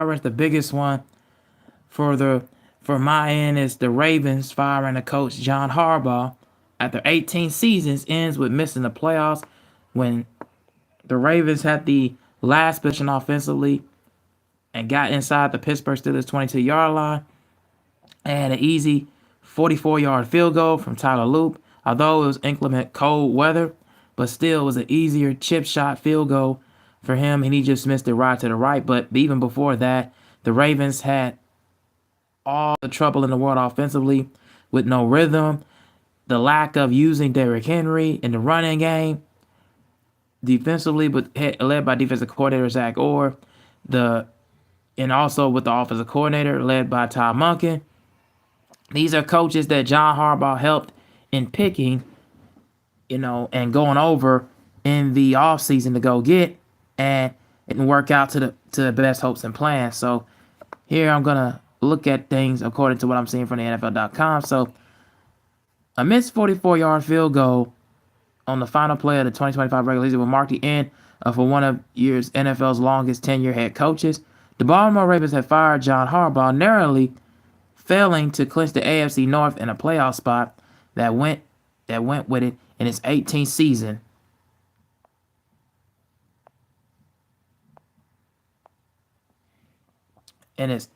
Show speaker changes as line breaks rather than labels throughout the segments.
The biggest one for the for my end is the Ravens firing the coach John Harbaugh after 18 seasons ends with missing the playoffs when the Ravens had the last position offensively and got inside the Pittsburgh Steelers 22-yard line and had an easy 44-yard field goal from Tyler Loop. Although it was inclement cold weather, but still it was an easier chip shot field goal for him, and he just missed it right to the right. But even before that, the Ravens had all the trouble in the world offensively with no rhythm, the lack of using Derrick Henry in the running game defensively, but led by defensive coordinator Zach Orr, and also with the offensive coordinator led by Todd Monken. These are coaches that John Harbaugh helped in picking, and going over in the offseason to go get, and it didn't work out to the best hopes and plans. So here I'm gonna look at things according to what I'm seeing from the NFL.com. So a missed 44-yard field goal on the final play of the 2025 regular season will mark the end for one of year's NFL's longest tenure head coaches. The Baltimore Ravens have fired John Harbaugh, narrowly failing to clinch the AFC North in a playoff spot that went with it in its 18th season. In its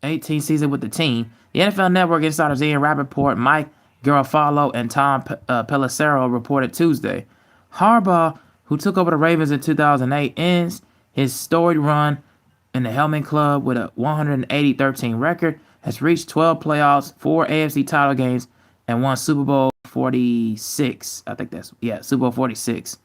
18th season with the team, the NFL Network insiders Ian Rappaport, Mike Garofalo, and Tom Pelissero reported Tuesday. Harbaugh, who took over the Ravens in 2008, ends his storied run in the Helmet Club with a 180-13 record, has reached 12 playoffs, 4 AFC title games, and won Super Bowl 46. I think Super Bowl 46.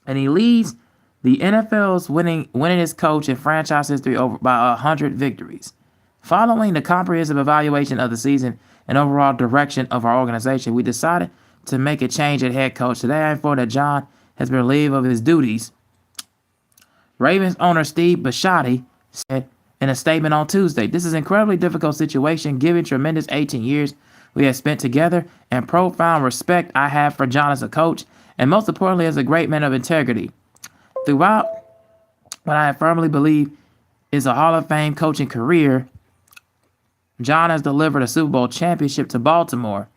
And he leads the NFL's winningest coach in franchise history over by 100 victories. Following the comprehensive evaluation of the season and overall direction of our organization, we decided to make a change at head coach. Today, I inform that John has been relieved of his duties. Ravens owner Steve Bisciotti said in a statement on Tuesday, "This is an incredibly difficult situation given tremendous 18 years we have spent together and profound respect I have for John as a coach and most importantly as a great man of integrity. Throughout what I firmly believe is a Hall of Fame coaching career, John has delivered a Super Bowl championship to Baltimore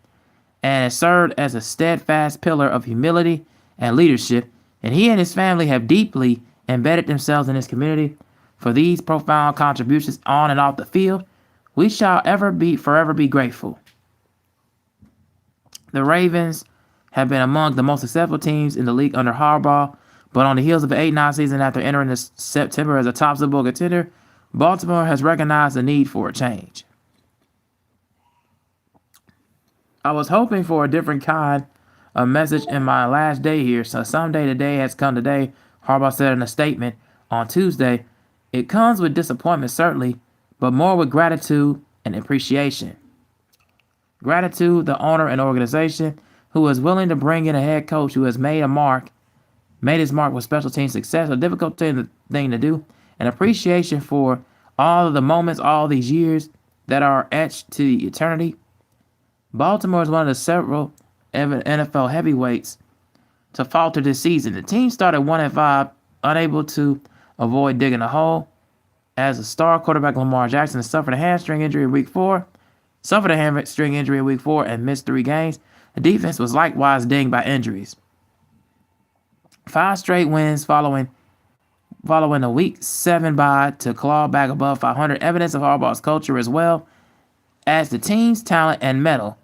and has served as a steadfast pillar of humility and leadership, and he and his family have deeply embedded themselves in his community. For these profound contributions on and off the field, we shall forever be grateful." The Ravens have been among the most successful teams in the league under Harbaugh, but on the heels of an 8-9 season after entering this September as a top Super Bowl contender, Baltimore has recognized the need for a change. I was hoping for a different kind of message in my last day here, so someday the day has come today, Harbaugh said in a statement on Tuesday. It comes with disappointment, certainly, but more with gratitude and appreciation. Gratitude, the owner and organization, who is willing to bring in a head coach who has made his mark with special team success, a difficult thing to do, and appreciation for all of the moments, all these years that are etched to eternity. Baltimore is one of the several NFL heavyweights to falter this season. The team started 1-5, unable to avoid digging a hole, as a star quarterback Lamar Jackson suffered a hamstring injury in Week 4, and missed 3 games. The defense was likewise dinged by injuries. 5 straight wins following a Week 7 bye to claw back above 500, evidence of Harbaugh's culture as well as the team's talent and mettle.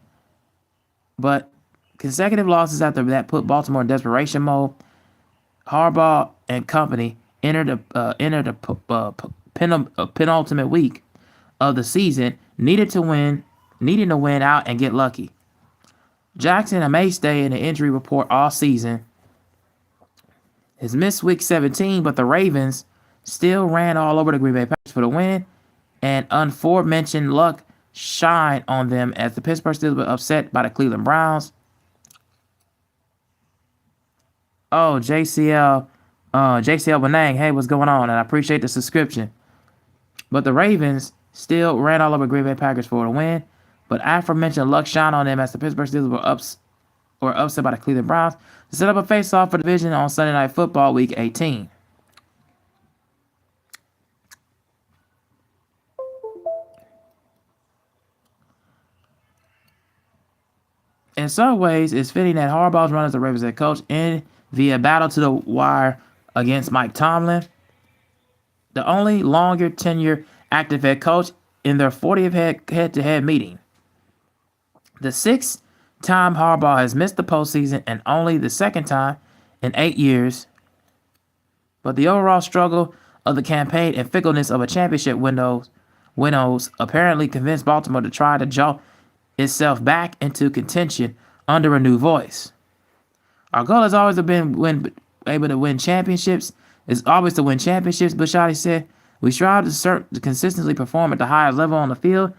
But consecutive losses after that put Baltimore in desperation mode. Harbaugh and company entered the penultimate week of the season, needing to win out and get lucky. Jackson, a mainstay in the injury report all season, has missed Week 17, but the Ravens still ran all over the Green Bay Packers for the win, and aforementioned luck shined on them as the Pittsburgh Steelers were upset by the Cleveland Browns. Oh, JCL Benang, hey, what's going on? And I appreciate the subscription. But the Ravens still ran all over Green Bay Packers for the win, but aforementioned luck shined on them as the Pittsburgh Steelers were upset by the Cleveland Browns to set up a face-off for the division on Sunday Night Football Week 18. In some ways, it's fitting that Harbaugh's run as the Ravens head coach end via battle to the wire against Mike Tomlin, the only longer tenure active head coach in their 40th head-to-head meeting. The sixth time Harbaugh has missed the postseason and only the second time in 8 years. But the overall struggle of the campaign and fickleness of a championship windows apparently convinced Baltimore to try to jolt itself back into contention under a new voice. Our goal has always been able to win championships. It's always to win championships, Bisciotti said. We strive to consistently perform at the highest level on the field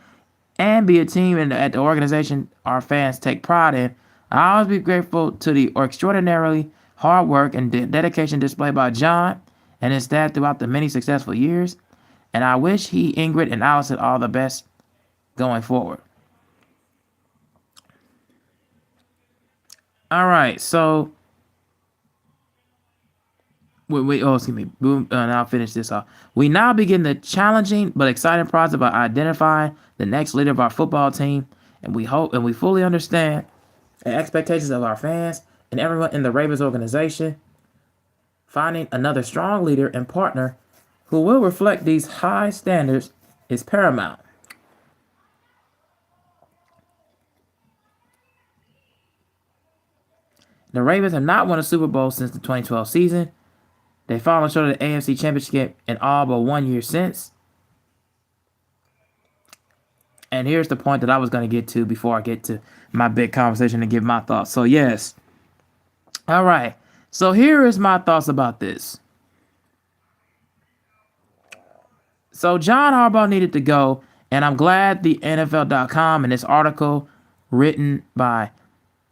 and be a team at the organization our fans take pride in. I always be grateful to the extraordinarily hard work and dedication displayed by John and his staff throughout the many successful years, and I wish he, Ingrid, and Allison all the best going forward. All right, so I'll finish this off. We now begin the challenging but exciting process of identifying the next leader of our football team, and we hope and we fully understand the expectations of our fans and everyone in the Ravens organization. Finding another strong leader and partner who will reflect these high standards is paramount. The Ravens have not won a Super Bowl since the 2012 season. They've fallen short of the AFC Championship in all but 1 year since. And here's the point that I was going to get to before I get to my big conversation and give my thoughts. So, yes. All right. So, here is my thoughts about this. So, John Harbaugh needed to go, and I'm glad the NFL.com and this article written by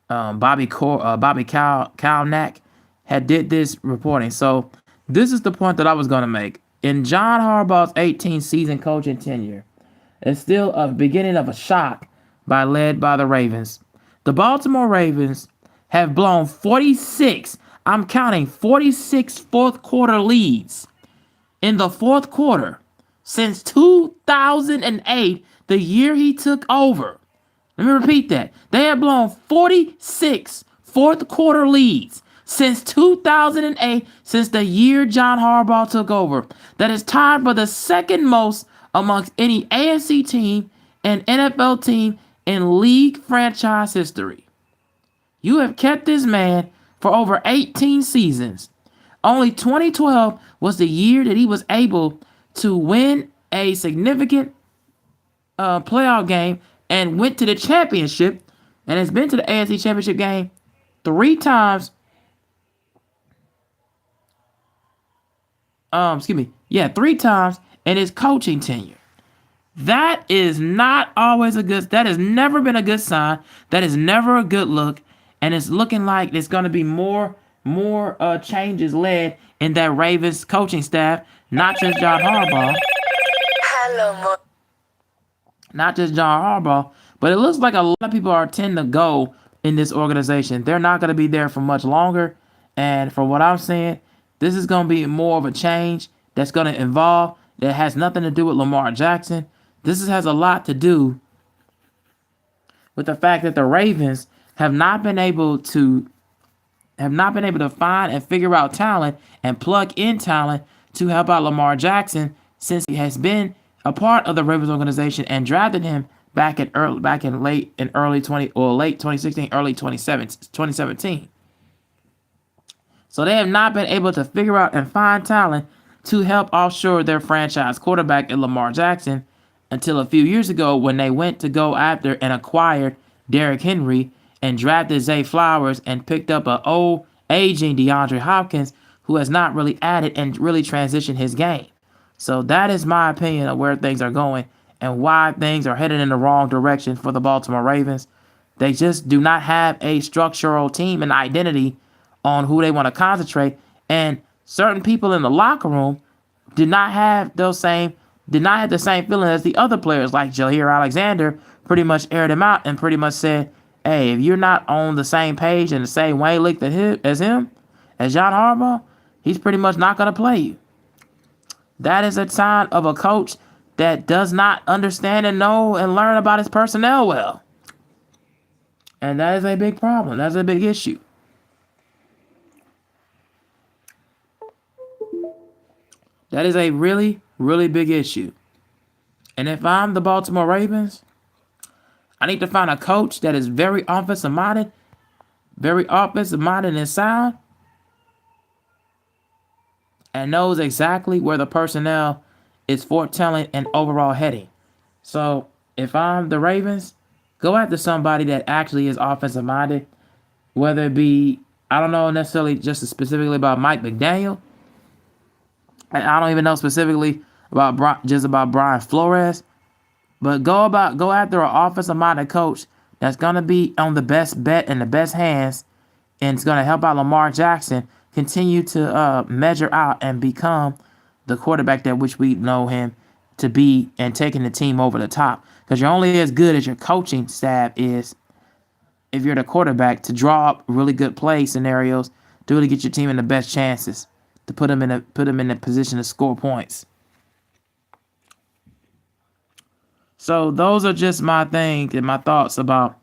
Bobby Kalnack had did this reporting. So, this is the point that I was going to make. In John Harbaugh's 18-season coaching tenure, it's still a beginning of a shock led by the Ravens. The Baltimore Ravens have blown 46, I'm counting 46 fourth quarter leads in the fourth quarter since 2008, the year he took over. Let me repeat that. They have blown 46 fourth quarter leads since 2008, since the year John Harbaugh took over. That is tied for the second most amongst any AFC team and NFL team in league franchise history. You have kept this man for over 18 seasons. Only 2012 was the year that he was able to win a significant playoff game and went to the championship, and has been to the AFC Championship game 3 times. 3 times in his coaching tenure. That is not always that has never been a good sign. That is never a good look. And it's looking like there's going to be more changes led in that Ravens coaching staff, not just John Harbaugh. Not just John Harbaugh, but it looks like a lot of people tend to go in this organization. They're not going to be there for much longer. And from what I'm saying, this is going to be more of a change that's going to involve, that has nothing to do with Lamar Jackson. This has a lot to do with the fact that the Ravens have not been able to find and figure out talent and plug in talent to help out Lamar Jackson, since he has been a part of the Ravens organization and drafted him back in late 2016, early 2017. So they have not been able to figure out and find talent to help offshore their franchise quarterback in Lamar Jackson until a few years ago, when they went to go after and acquired Derrick Henry and drafted Zay Flowers and picked up an old aging DeAndre Hopkins, who has not really added and really transitioned his game. So that is my opinion of where things are going and why things are headed in the wrong direction for the Baltimore Ravens. They just do not have a structural team and identity on who they want to concentrate. And certain people in the locker room did not have the same feeling as the other players, like Jair Alexander pretty much aired him out and pretty much said, hey, if you're not on the same page and the same wavelength as John Harbaugh, he's pretty much not going to play you. That is a sign of a coach that does not understand and know and learn about his personnel well. And that is a big problem. That's a big issue. That is a really, really big issue. And if I'm the Baltimore Ravens, I need to find a coach that is very offensive minded and sound, and knows exactly where the personnel is foretelling and overall heading. So if I'm the Ravens, go after somebody that actually is offensive minded, whether it be, I don't know necessarily just specifically about Mike McDaniel. And I don't even know specifically about Brian Flores, but go after an offensive minded coach that's gonna be on the best bet and the best hands, and it's gonna help out Lamar Jackson continue to measure out and become the quarterback that which we know him to be, and taking the team over the top. Because you're only as good as your coaching staff is if you're the quarterback, to draw up really good play scenarios to really get your team in the best chances to put them in a position to score points. So those are just my things and my thoughts about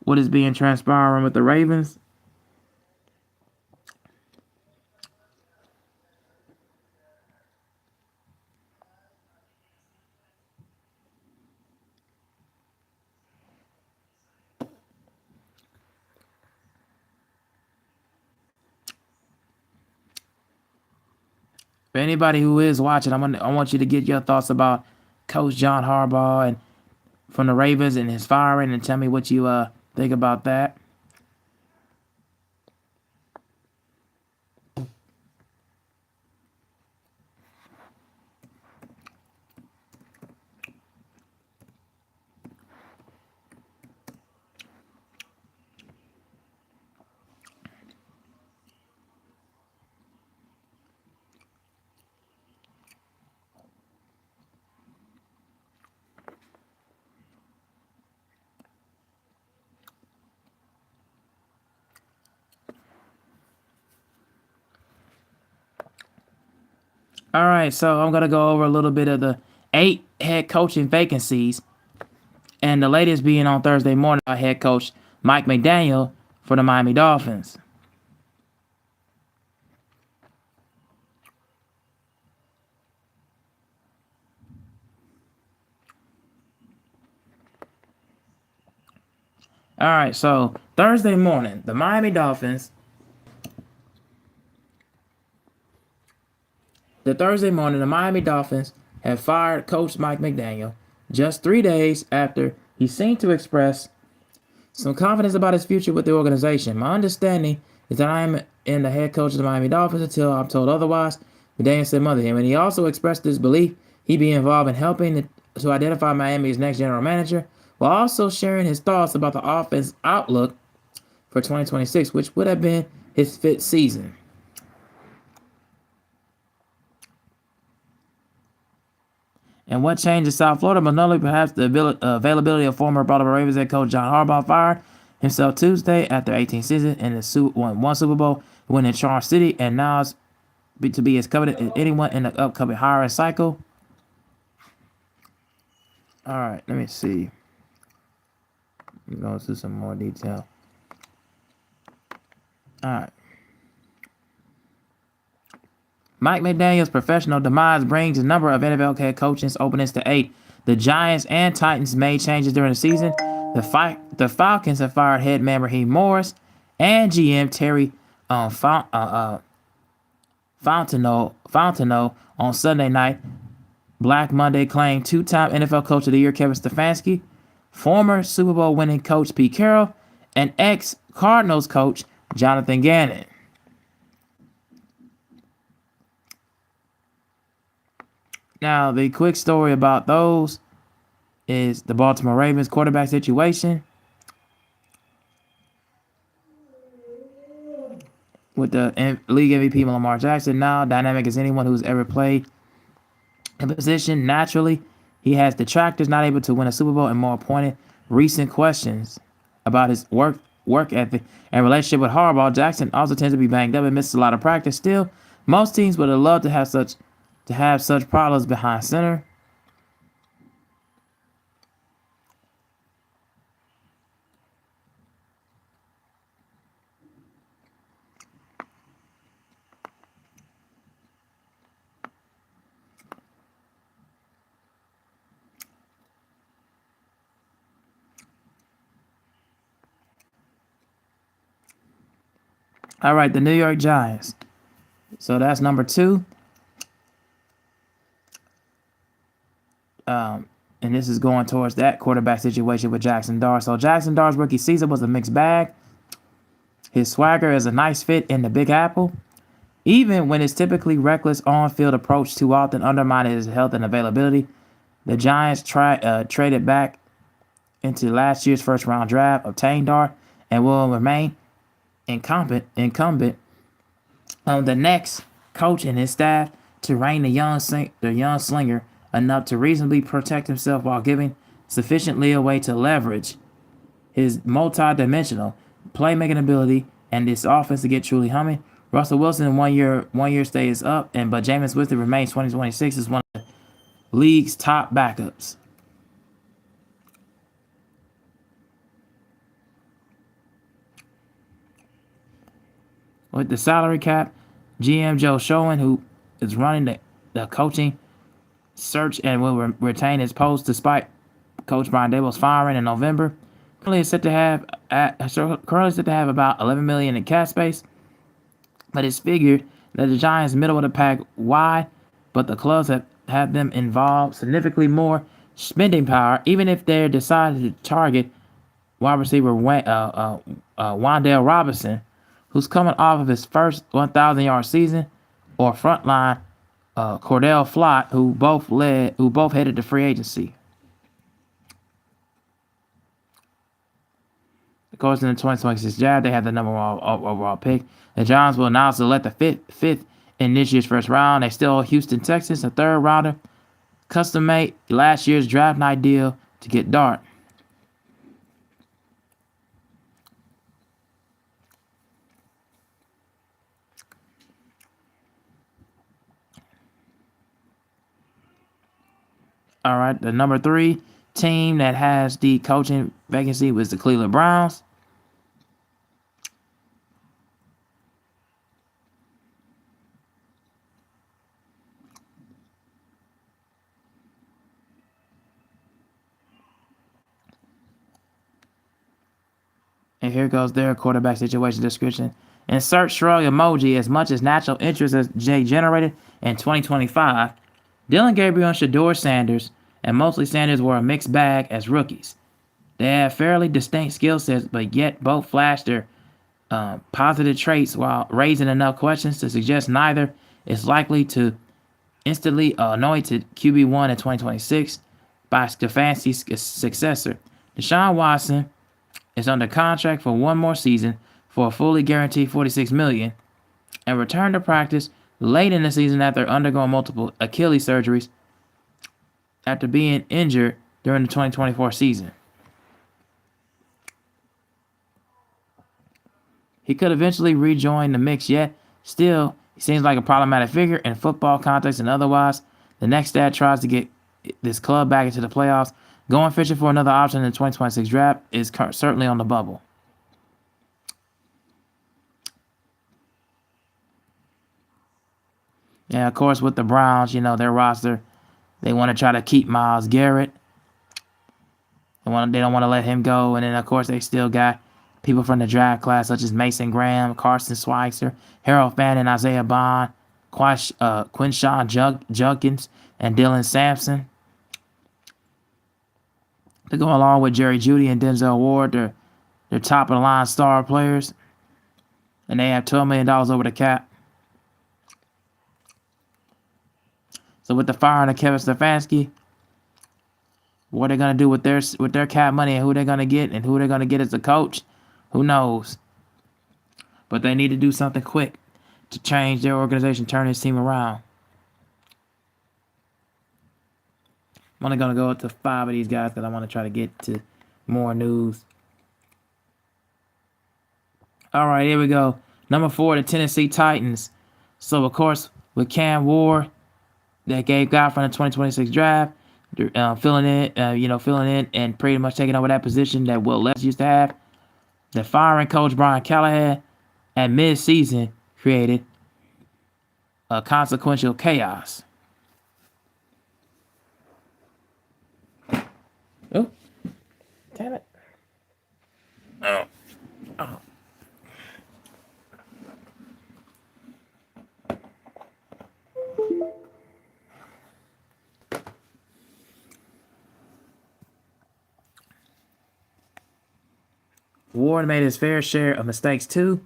what is being transpiring with the Ravens. For anybody who is watching, I want you to get your thoughts about Coach John Harbaugh and from the Ravens and his firing, and tell me what you think about that. All right, so I'm gonna go over a little bit of the 8 head coaching vacancies, and the latest being on Thursday morning by head coach Mike McDaniel for the Miami Dolphins. All right, so Thursday morning, the Miami Dolphins have fired Coach Mike McDaniel just 3 days after he seemed to express some confidence about his future with the organization. My understanding is that I am in the head coach of the Miami Dolphins until I'm told otherwise, McDaniel said Monday. And he also expressed his belief he'd be involved in helping to identify Miami's next general manager, while also sharing his thoughts about the offense outlook for 2026, which would have been his 5th season. And what changed in South Florida, but not only perhaps the availability of former Baltimore Ravens head coach John Harbaugh fired himself Tuesday after 18 seasons and won one Super Bowl, win in Charles City, and now is to be as coveted as anyone in the upcoming hiring cycle. All right, let me see. I'm going through some more detail. All right. Mike McDaniel's professional demise brings the number of NFL head coaching openings to 8. The Giants and Titans made changes during the season. The Falcons have fired head man Raheem Morris and GM Terry Fontenot on Sunday night. Black Monday claimed 2-time NFL Coach of the Year Kevin Stefanski, former Super Bowl winning coach Pete Carroll, and ex-Cardinals coach Jonathan Gannon. Now, the quick story about those is the Baltimore Ravens quarterback situation with the league MVP Lamar Jackson. Now, dynamic as anyone who's ever played a position. Naturally, he has detractors, not able to win a Super Bowl, and more pointed recent questions about his work ethic and relationship with Harbaugh. Jackson also tends to be banged up and misses a lot of practice. Still, most teams would have loved to have such problems behind center. All right, the New York Giants. So that's number 2. And this is going towards that quarterback situation with Jackson Dart. So Jackson Dart's rookie season was a mixed bag. His swagger is a nice fit in the Big Apple, even when his typically reckless on-field approach too often undermined his health and availability. The Giants traded back into last year's first-round draft, obtained Dart, and will remain incumbent on the next coach and his staff to rein the young slinger enough to reasonably protect himself while giving sufficient leeway to leverage his multi-dimensional playmaking ability and this offense to get truly humming. Russell Wilson one year stay is up, but Jameis Winston remains 2026 as one of the league's top backups. With the salary cap, GM Joe Schoen, who is running the coaching search and will retain his post despite Coach Brian Daboll's firing in November, currently set to have about $11 million in cap space. But it's figured that the Giants' middle of the pack wide, but the clubs have them involved significantly more spending power, even if they're decided to target wide receiver Wan'Dale Robinson, who's coming off of his first 1,000-yard season, or frontline Cordell Flott, who both headed to free agency. Of course, in the 2026 draft, they have the number 1 overall pick. The Giants will now select the fifth in this year's first round. They still Houston Texans, a third rounder, custom-made last year's draft night deal to get Dart. All right, the number 3 team that has the coaching vacancy was the Cleveland Browns. And here goes their quarterback situation description. Insert shrug emoji. As much as natural interest as Jay generated in 2025, Dylan Gabriel and Shedeur Sanders, and mostly Sanders, were a mixed bag as rookies. They have fairly distinct skill sets, but yet both flashed their positive traits while raising enough questions to suggest neither is likely to instantly anointed QB1 in 2026 by Stefanski's successor. Deshaun Watson is under contract for one more season for a fully guaranteed $46 million and returned to practice late in the season after undergoing multiple Achilles surgeries after being injured during the 2024 season. He could eventually rejoin the mix, yet still he seems like a problematic figure in football context and otherwise. The next stat tries to get this club back into the playoffs. Going fishing for another option in the 2026 draft is certainly on the bubble. Yeah, of course, with the Browns, their roster, they want to try to keep Myles Garrett. They don't want to let him go. And then, of course, they still got people from the draft class such as Mason Graham, Carson Schweitzer, Harold Fannin, Isaiah Bond, Quinshawn Judkins, and Dylan Sampson. To go along with Jerry Jeudy and Denzel Ward, they're top-of-the-line star players. And they have $12 million over the cap. So with the firing of Kevin Stefanski, what they're going to do with their cap money and who they're going to get and who they're going to get as a coach, who knows? But they need to do something quick to change their organization, turn this team around. I'm only going to go up to 5 of these guys because I want to try to get to more news. All right, here we go. Number 4, the Tennessee Titans. So, of course, with Cam Ward, that gave guy from the 2026 draft, filling in and pretty much taking over that position that Will Levis used to have. The firing coach Brian Callahan at mid-season created a consequential chaos. Oh, damn it. Oh. Ward made his fair share of mistakes too,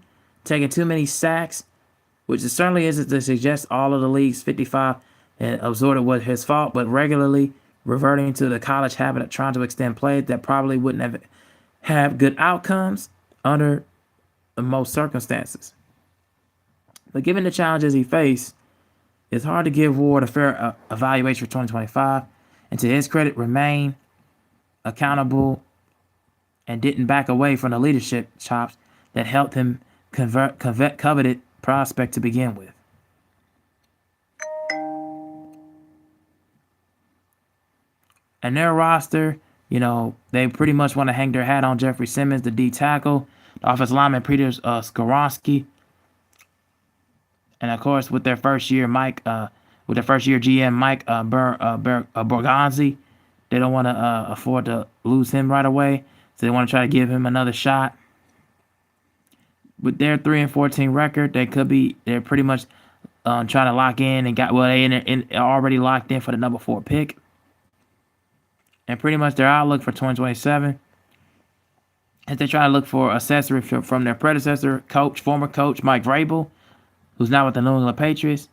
taking too many sacks, which it certainly isn't to suggest all of the league's 55 and absorbed it was his fault, but regularly reverting to the college habit of trying to extend plays that probably wouldn't have good outcomes under most circumstances. But given the challenges he faced, it's hard to give Ward a fair evaluation for 2025, and to his credit, remain accountable and didn't back away from the leadership chops that helped him convert coveted prospect to begin with. And their roster, they pretty much want to hang their hat on Jeffrey Simmons, the D tackle, the offensive lineman Peter Skoronski, and of course with their first year GM Mike Borgonzi, they don't want to afford to lose him right away, so they want to try to give him another shot. With their 3-14 record, they're pretty much trying to lock in and they already locked in for the number 4 pick. And pretty much their outlook for 2027 is they try to look for accessory from their predecessor former coach Mike Vrabel, who's now with the New England Patriots.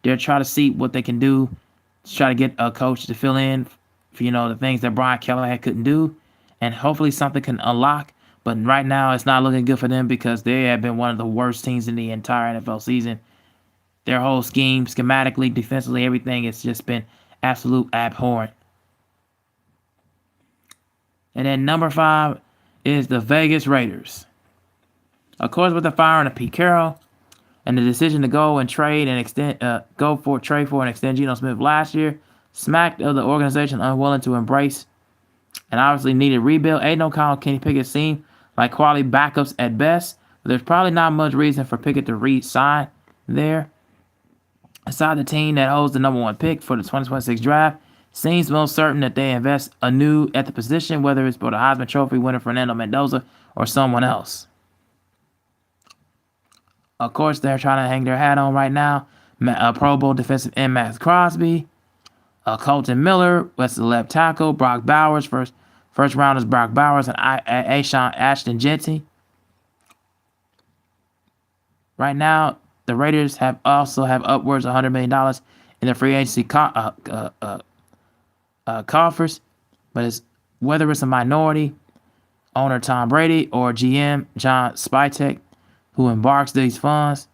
They're trying to see what they can do to try to get a coach to fill in for the things that Brian Callahan couldn't do, and hopefully something can unlock. But right now it's not looking good for them because they have been one of the worst teams in the entire NFL season. Their whole scheme, schematically, defensively, everything has just been absolute abhorrent. And then number 5 is the Vegas Raiders. Of course, with the firing of Pete Carroll and the decision to go and trade and extend Geno Smith last year, smacked of the organization unwilling to embrace and obviously needed rebuild. Aiden O'Connell, Kenny Pickett seem like quality backups at best, but there's probably not much reason for Pickett to re-sign there. Aside the team that holds the number 1 pick for the 2026 draft, seems most certain that they invest anew at the position, whether it's for the Heisman Trophy winner Fernando Mendoza or someone else. Of course, they're trying to hang their hat on right now Pro Bowl defensive end Max Crosby, Colton Miller, that's the left tackle, Brock Bowers, first rounders Brock Bowers and Ashton Jeanty. Right now, the Raiders have upwards of $100 million in their free agency coffers, but whether it's a minority owner Tom Brady or GM John Spytek who embarks these funds,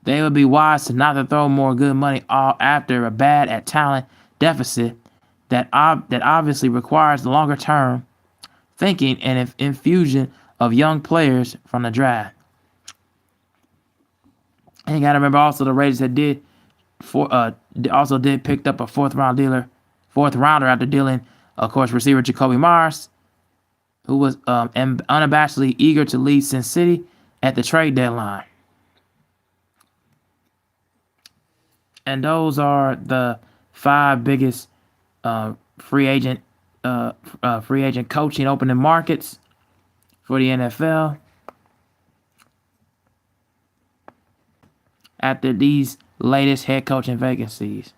they would be wise to not to throw more good money all after a bad at talent deficit that obviously requires longer term thinking and infusion of young players from the draft. And you got to remember also the Raiders that did picked up a fourth rounder after dealing, of course, receiver Jacoby Myers, who was unabashedly eager to leave Sin City at the trade deadline. And those are the 5 biggest free agent coaching opening markets for the NFL after these latest head coaching vacancies.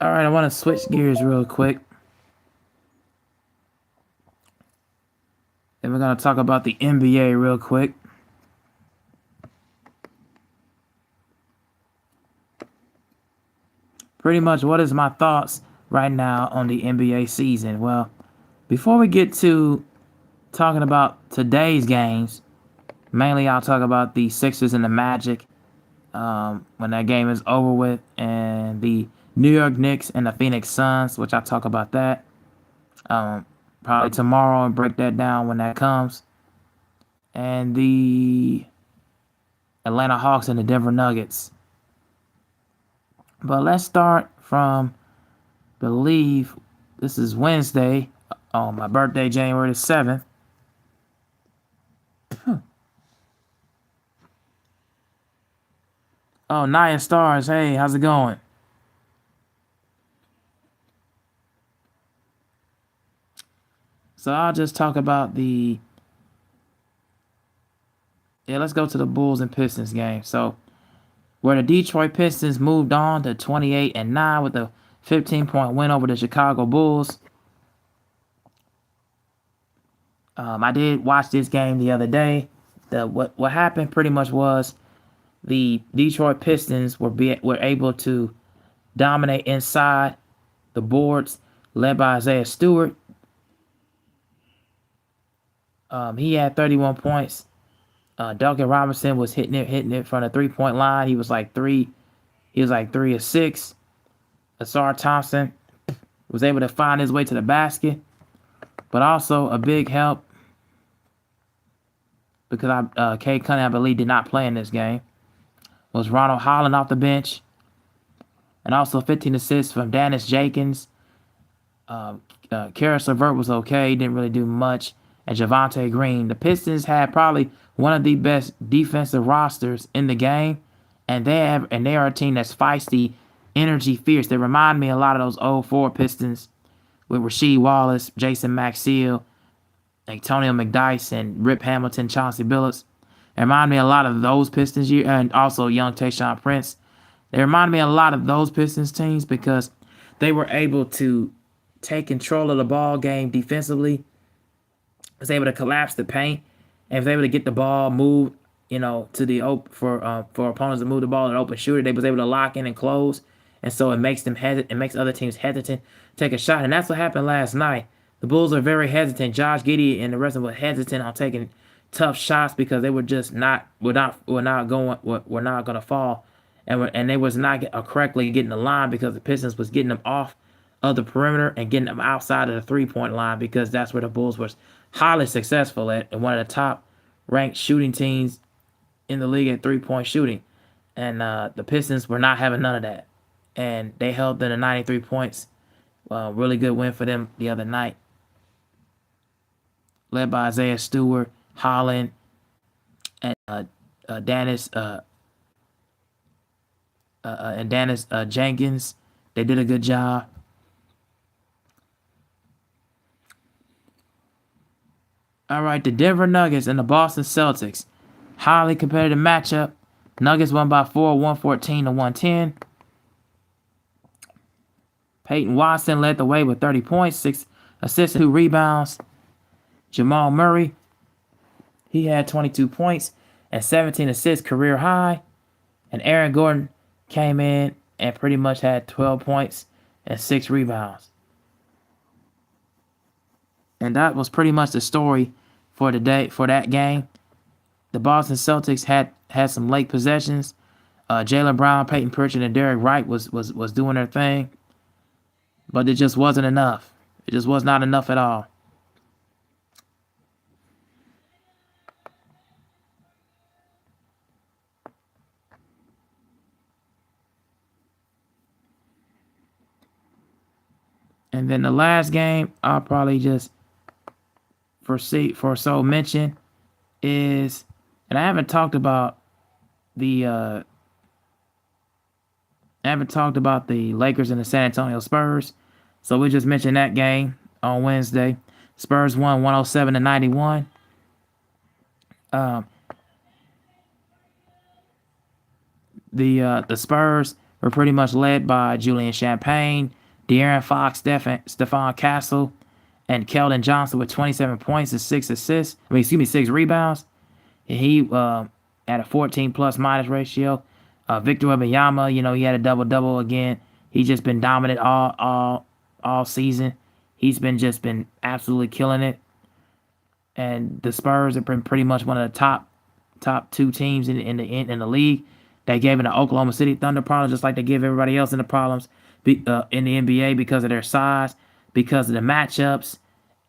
All right, I want to switch gears real quick. And we're going to talk about the NBA real quick. Pretty much what is my thoughts right now on the NBA season? Well, before we get to talking about today's games, mainly I'll talk about the Sixers and the Magic when that game is over with, and the New York Knicks and the Phoenix Suns, which I'll talk about that probably tomorrow and break that down when that comes. And the Atlanta Hawks and the Denver Nuggets. But let's start from, believe this is Wednesday, on my birthday, January the 7th. Oh, Naya Stars. Hey, how's it going? So I'll just talk about let's go to the Bulls and Pistons game. So where the Detroit Pistons moved on to 28-9 with a 15-point win over the Chicago Bulls. I did watch this game the other day. What happened pretty much was the Detroit Pistons were able to dominate inside the boards, led by Isaiah Stewart. He had 31 points. Duncan Robinson was hitting it from the 3-point line. He was like 3 of 6. Asar Thompson was able to find his way to the basket, but also a big help because Cade Cunningham, I believe, did not play in this game, was Ronald Holland off the bench, and also 15 assists from Dennis Jenkins. Karis LeVert was okay, didn't really do much, and Javonte Green. The Pistons had probably one of the best defensive rosters in the game, and they are a team that's feisty, energy, fierce. They remind me a lot of those old 4 Pistons with Rasheed Wallace, Jason Maxiell, Antonio McDyess, and Rip Hamilton, Chauncey Billups. They remind me a lot of those Pistons, and also young Tayshaun Prince. They remind me a lot of those Pistons teams because they were able to take control of the ball game defensively, was able to collapse the paint, and was able to get the ball moved, to the for opponents to move the ball and open shooter. They was able to lock in and close, and so it makes other teams hesitant to take a shot, and that's what happened last night. The Bulls are very hesitant. Josh Giddey and the rest of them were hesitant on taking tough shots because they were just not going to fall, and they was not correctly getting the line because the Pistons was getting them off of the perimeter and getting them outside of the 3-point line because that's where the Bulls was highly successful at, and one of the top ranked shooting teams in the league at 3-point shooting. And the Pistons were not having none of that, and they held them to 93 points. Really good win for them the other night, led by Isaiah Stewart, Holland, and Dennis Jenkins. They did a good job. All right, the Denver Nuggets and the Boston Celtics. Highly competitive matchup. Nuggets won by 4, 114-110. Peyton Watson led the way with 30 points, 6 assists, and 2 rebounds. Jamal Murray, he had 22 points and 17 assists, career high. And Aaron Gordon came in and pretty much had 12 points and 6 rebounds. And that was pretty much the story for the day, for that game. The Boston Celtics had some late possessions. Jaylen Brown, Peyton Pritchard, and Derek Wright was doing their thing, but it just wasn't enough. It just was not enough at all. And then the last game I'll probably just mention is, and I haven't talked about the Lakers and the San Antonio Spurs, so we just mentioned that game on Wednesday. Spurs won 107-91. The Spurs were pretty much led by Julian Champagne, De'Aaron Fox, Stephon Castle, and Keldon Johnson with 27 points and 6 assists. 6 rebounds. He had a 14+ minus ratio. Victor Wembanyama, he had a double-double again. He's just been dominant all season. He's been absolutely killing it. And the Spurs have been pretty much one of the top 2 teams in the league. They gave it the Oklahoma City Thunder problems, just like they give everybody else in the problems in the NBA because of their size, because of the matchups,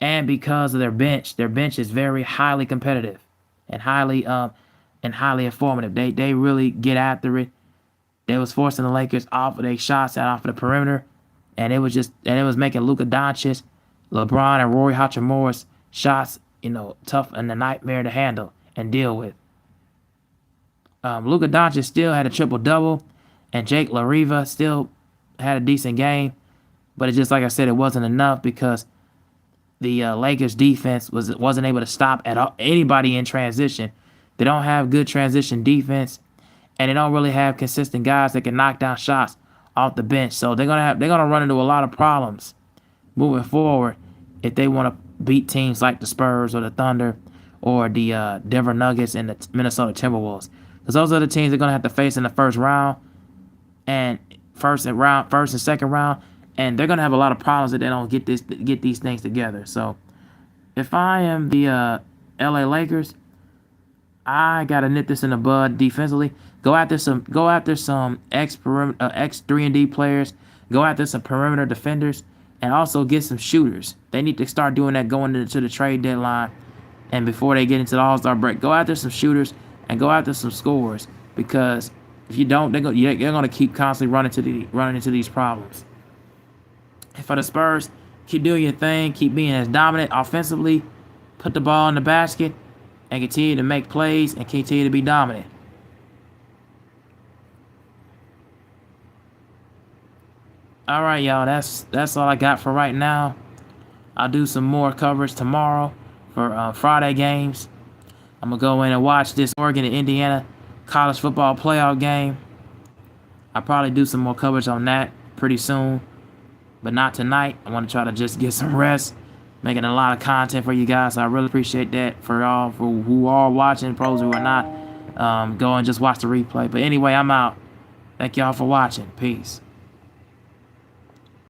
and because of their bench. Their bench is very highly competitive and highly informative. They really get after it. They was forcing the Lakers off of their shots out off of the perimeter, and it was making Luka Doncic LeBron and Roy Hachimura's shots, tough and a nightmare to handle and deal with. Luka Doncic still had a triple-double, and Jake LaRiva still had a decent game, but it's just like I said, it wasn't enough because the Lakers defense wasn't able to stop anybody in transition. They don't have good transition defense, and they don't really have consistent guys that can knock down shots off the bench. So they're gonna run into a lot of problems moving forward if they want to beat teams like the Spurs or the Thunder or the Denver Nuggets and the Minnesota Timberwolves, because those are the teams they're gonna have to face in the first and second round, and they're gonna have a lot of problems if they don't get these things together. So if I am the LA Lakers, I gotta nip this in the bud defensively. Go after some X 3-and-D players. Go after some perimeter defenders, and also get some shooters. They need to start doing that going into the trade deadline, and before they get into the All-Star break. Go after some shooters and go after some scorers, because if you don't, they're gonna keep constantly running into these problems. And for the Spurs, keep doing your thing. Keep being as dominant offensively. Put the ball in the basket and continue to make plays and continue to be dominant. All right, y'all. That's all I got for right now. I'll do some more coverage tomorrow for Friday games. I'm gonna go in and watch this Oregon and Indiana college football playoff game. I'll probably do some more coverage on that pretty soon, but not tonight. I want to try to just get some rest, making a lot of content for you guys. So I really appreciate that for y'all, for who are watching, pros who are not. Go and just watch the replay. But anyway, I'm out. Thank y'all for watching. Peace.